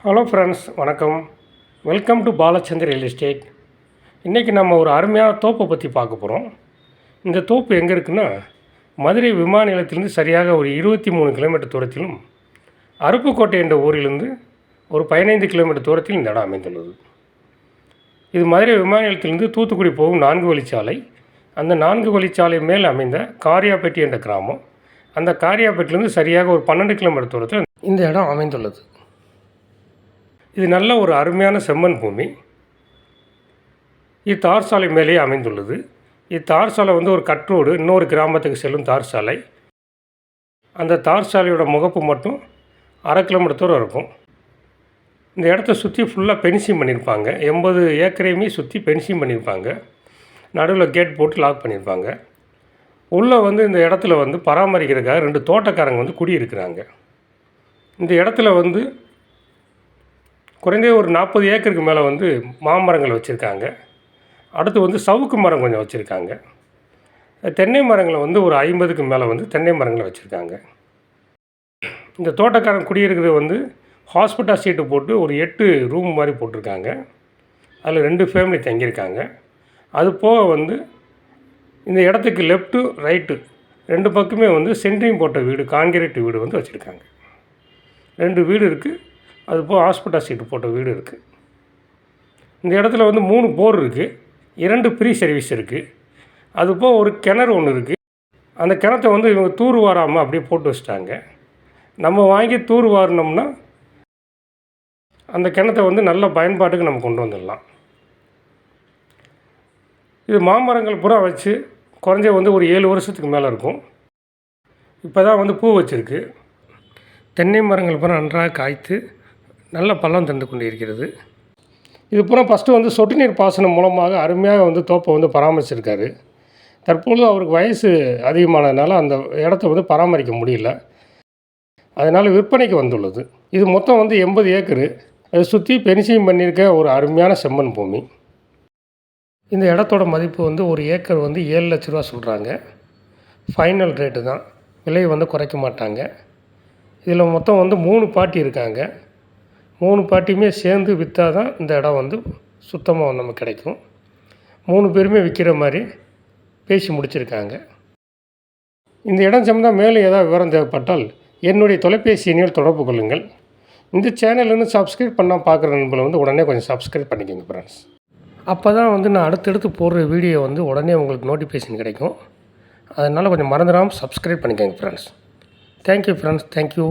Hello friends, வணக்கம். Welcome to Balachandar real estate. இன்றைக்கி நம்ம ஒரு அருமையான தோப்பை பற்றி பார்க்க போகிறோம். இந்த தோப்பு எங்கே இருக்குன்னா, மதுரை விமான நிலையத்திலிருந்து சரியாக ஒரு 23 கிலோமீட்டர் தூரத்திலும், அருப்புக்கோட்டை என்ற ஊரிலிருந்து ஒரு 15 கிலோமீட்டர் தூரத்தில் இந்த இடம் அமைந்துள்ளது. இது மதுரை விமான நிலையத்திலிருந்து தூத்துக்குடி போகும் 4 வழிச்சாலை. அந்த 4 வழிச்சாலை மேல் அமைந்த காரியாப்பட்டி என்ற கிராமம். அந்த காரியாப்பட்டிலிருந்து சரியாக ஒரு 12 கிலோமீட்டர் தூரத்தில் இந்த இடம் அமைந்துள்ளது. இது நல்ல ஒரு அருமையான செம்மண் பூமி. இது தார் சாலை மேலேயே அமைந்துள்ளது. இது தார் சாலை ஒரு கட் ரோடு, இன்னொரு கிராமத்துக்கு செல்லும் தார் சாலை. அந்த தார் சாலையோட முகப்பு மட்டும் 1/2 கிலோமீட்டர் தூரம் இருக்கும். இந்த இடத்த சுற்றி ஃபுல்லாக பென்சிங் பண்ணியிருப்பாங்க. 80 ஏக்கரையுமே சுற்றி பென்சிங் பண்ணியிருப்பாங்க. நடுவில் கேட் போட்டு லாக் பண்ணியிருப்பாங்க. உள்ளே இந்த இடத்துல பராமரிக்கிறதுக்காக 2 தோட்டக்காரங்க குடியிருக்கிறாங்க. இந்த இடத்துல குறைந்தே ஒரு 40 ஏக்கருக்கு மேலே மாமரங்கள் வச்சுருக்காங்க. அடுத்து சவுக்கு மரம் கொஞ்சம் வச்சுருக்காங்க. தென்னை மரங்களை ஒரு 50க்கு மேலே தென்னை மரங்களை வச்சுருக்காங்க. இந்த தோட்டக்காரன் குடியிருக்கிறது ஹாஸ்பிட்டல் சீட்டு போட்டு ஒரு 8 ரூம் மாதிரி போட்டிருக்காங்க. அதில் 2 ஃபேமிலி தங்கியிருக்காங்க. அது போக இந்த இடத்துக்கு லெஃப்ட்டு ரைட்டு 2 பக்கமே சென்ட்ரிங் போட்ட வீடு, கான்கிரீட் வீடு வச்சுருக்காங்க. 2 வீடு இருக்குது. அது போக ஹாஸ்பிட்டல் சீட்டு போட்ட வீடு இருக்குது. இந்த இடத்துல 3 போர் இருக்குது. 2 ஃப்ரீ சர்வீஸ் இருக்குது. அது போக ஒரு கிணறு ஒன்று இருக்குது. அந்த கிணத்தை இவங்க தூர் வாராமல் அப்படியே போட்டு வச்சிட்டாங்க. நம்ம வாங்கி தூர் வாரினோம்னா அந்த கிணத்தை நல்ல பயன்பாட்டுக்கு நம்ம கொண்டு வந்துடலாம். இது மாமரங்கள் பூரா வச்சு குறைஞ்ச ஒரு 7 வருஷத்துக்கு மேலே இருக்கும். இப்போ தான் பூ வச்சுருக்கு. தென்னை மரங்கள் பூரா நன்றாக காய்த்து நல்ல பள்ளம் தந்து கொண்டு இருக்கிறது. இது பூரா ஃபஸ்ட்டு சொட்டு நீர் பாசனம் மூலமாக அருமையாக தோப்பை பராமரிச்சிருக்காரு. தற்பொழுது அவருக்கு வயசு அதிகமானதுனால அந்த இடத்த பராமரிக்க முடியல. அதனால் விற்பனைக்கு வந்துள்ளது. இது மொத்தம் 80 ஏக்கரு. அதை சுற்றி பென்சிங் பண்ணியிருக்க ஒரு அருமையான செம்மண் பூமி. இந்த இடத்தோட மதிப்பு ஒரு ஏக்கர் 7 லட்ச ரூபா சொல்கிறாங்க. ஃபைனல் ரேட்டு தான், விலை குறைக்க மாட்டாங்க. இதில் மொத்தம் 3 பார்ட்டி இருக்காங்க. 3 பார்ட்டியுமே சேர்ந்து விற்றா தான் இந்த இடம் சுத்தமாக நமக்கு கிடைக்கும். 3 பேருமே விற்கிற மாதிரி பேசி முடிச்சிருக்காங்க. இந்த இடம் சம்மந்தம் மேலும் ஏதாவது விவரம் தேவைப்பட்டால் என்னுடைய தொலைபேசி எண்ணில் தொடர்பு கொள்ளுங்கள். இந்த சேனல் சப்ஸ்கிரைப் பண்ணால் பார்க்குற நண்பர்களை உடனே கொஞ்சம் சப்ஸ்கிரைப் பண்ணிக்கோங்க ஃப்ரெண்ட்ஸ். அப்போ தான் நான் அடுத்தடுத்து போடுற வீடியோ உடனே உங்களுக்கு நோட்டிஃபிகேஷன் கிடைக்கும். அதனால் கொஞ்சம் மறந்துடாமல் சப்ஸ்கிரைப் பண்ணிக்கோங்க ஃப்ரெண்ட்ஸ். Thank you friends, thank you.